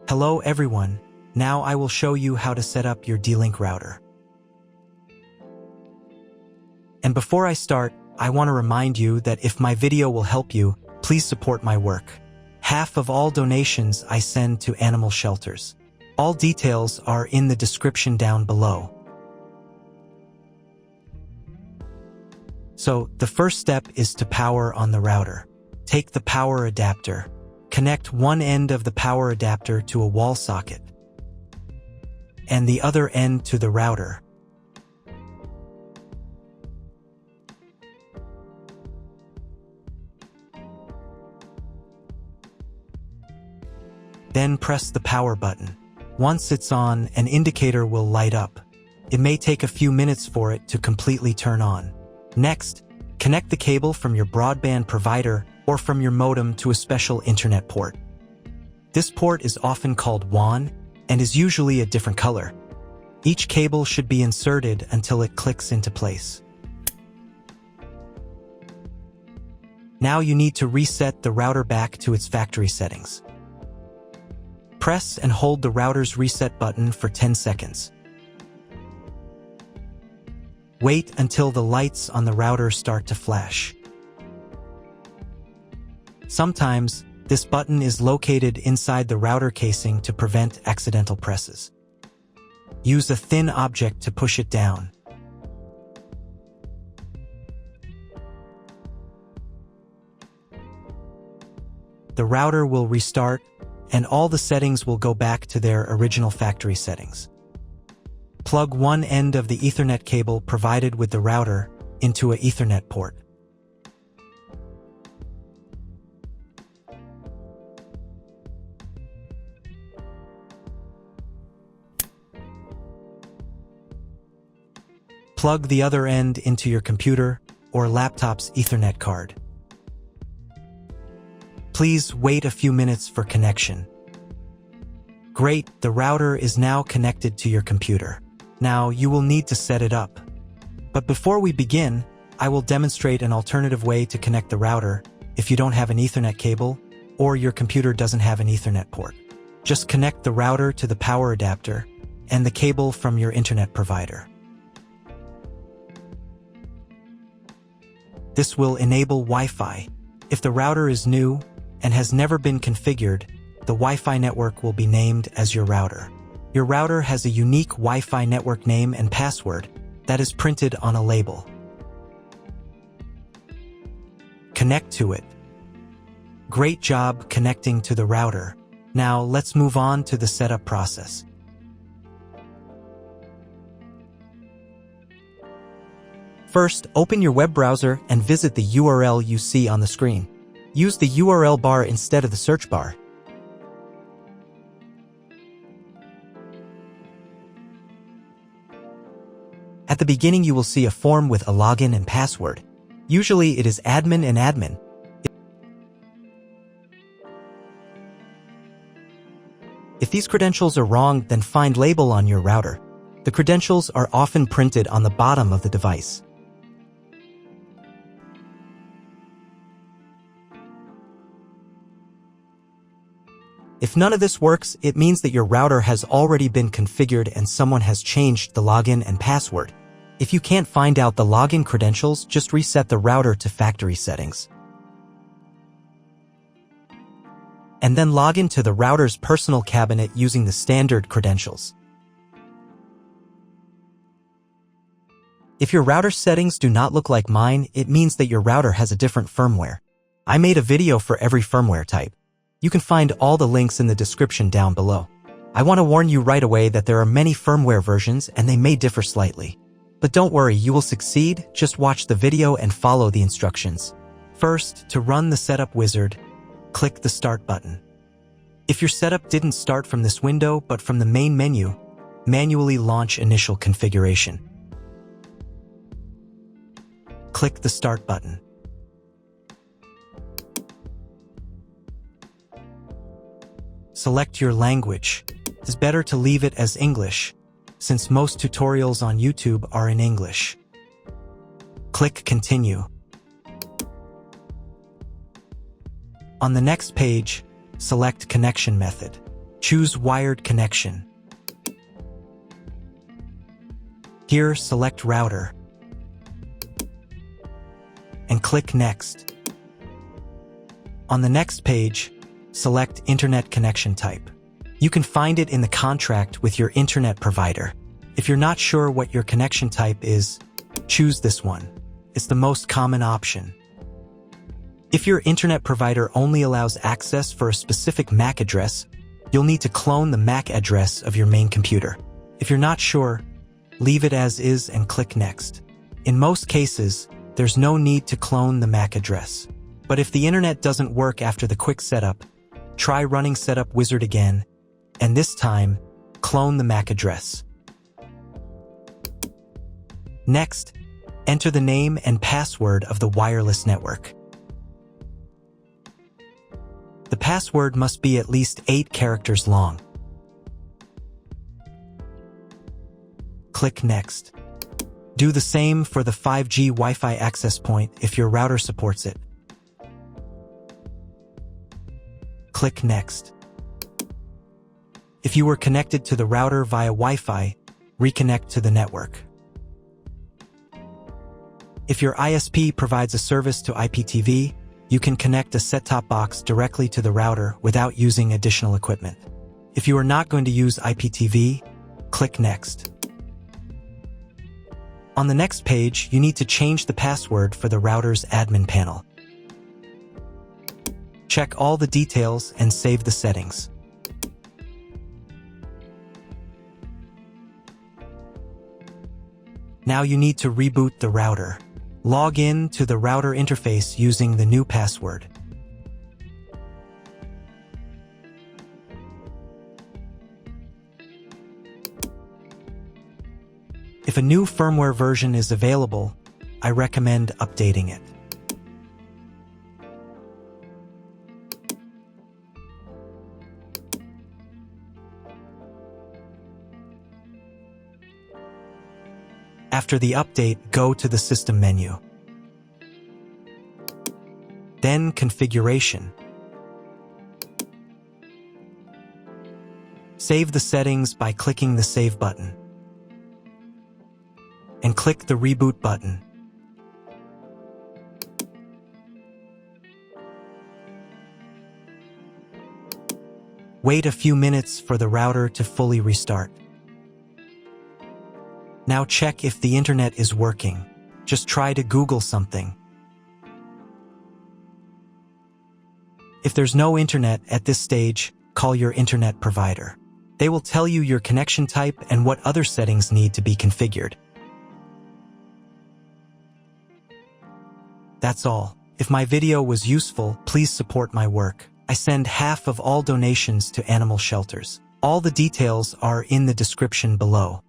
Hello everyone, now I will show you how to set up your D-Link router. And before I start, I want to remind you that if my video will help you, please support my work. Half of all donations I send to animal shelters. All details are in the description down below. So, the first step is to power on the router. Take the power adapter. Connect one end of the power adapter to a wall socket and the other end to the router. Then press the power button. Once it's on, an indicator will light up. It may take a few minutes for it to completely turn on. Next, connect the cable from your broadband provider or from your modem to a special internet port. This port is often called WAN and is usually a different color. Each cable should be inserted until it clicks into place. Now you need to reset the router back to its factory settings. Press and hold the router's reset button for 10 seconds. Wait until the lights on the router start to flash. Sometimes, this button is located inside the router casing to prevent accidental presses. Use a thin object to push it down. The router will restart, and all the settings will go back to their original factory settings. Plug one end of the Ethernet cable provided with the router into an Ethernet port. Plug the other end into your computer or laptop's Ethernet card. Please wait a few minutes for connection. Great, the router is now connected to your computer. Now you will need to set it up. But before we begin, I will demonstrate an alternative way to connect the router if you don't have an Ethernet cable or your computer doesn't have an Ethernet port. Just connect the router to the power adapter and the cable from your internet provider. This will enable Wi-Fi. If the router is new and has never been configured, the Wi-Fi network will be named as your router. Your router has a unique Wi-Fi network name and password that is printed on a label. Connect to it. Great job connecting to the router. Now let's move on to the setup process. First, open your web browser and visit the URL you see on the screen. Use the URL bar instead of the search bar. At the beginning, you will see a form with a login and password. Usually, it is admin and admin. If these credentials are wrong, then find label on your router. The credentials are often printed on the bottom of the device. If none of this works, it means that your router has already been configured and someone has changed the login and password. If you can't find out the login credentials, just reset the router to factory settings. And then log into the router's personal cabinet using the standard credentials. If your router settings do not look like mine, it means that your router has a different firmware. I made a video for every firmware type. You can find all the links in the description down below. I want to warn you right away that there are many firmware versions and they may differ slightly. But don't worry, you will succeed. Just watch the video and follow the instructions. First, to run the setup wizard, click the Start button. If your setup didn't start from this window but from the main menu, manually launch initial configuration. Click the Start button. Select your language. It's better to leave it as English, since most tutorials on YouTube are in English. Click Continue. On the next page, select Connection Method. Choose wired connection. Here, select router and click Next. On the next page, select Internet connection type. You can find it in the contract with your internet provider. If you're not sure what your connection type is, choose this one. It's the most common option. If your internet provider only allows access for a specific MAC address, you'll need to clone the MAC address of your main computer. If you're not sure, leave it as is and click Next. In most cases, there's no need to clone the MAC address. But if the internet doesn't work after the quick setup, try running Setup Wizard again, and this time, clone the MAC address. Next, enter the name and password of the wireless network. The password must be at least 8 characters long. Click Next. Do the same for the 5G Wi-Fi access point if your router supports it. Click Next. If you were connected to the router via Wi-Fi, reconnect to the network. If your ISP provides a service to IPTV, you can connect a set-top box directly to the router without using additional equipment. If you are not going to use IPTV, click Next. On the next page, you need to change the password for the router's admin panel. Check all the details and save the settings. Now you need to reboot the router. Log in to the router interface using the new password. If a new firmware version is available, I recommend updating it. After the update, go to the System menu. Then Configuration. Save the settings by clicking the Save button. And click the Reboot button. Wait a few minutes for the router to fully restart. Now check if the internet is working. Just try to Google something. If there's no internet at this stage, call your internet provider. They will tell you your connection type and what other settings need to be configured. That's all. If my video was useful, please support my work. I send half of all donations to animal shelters. All the details are in the description below.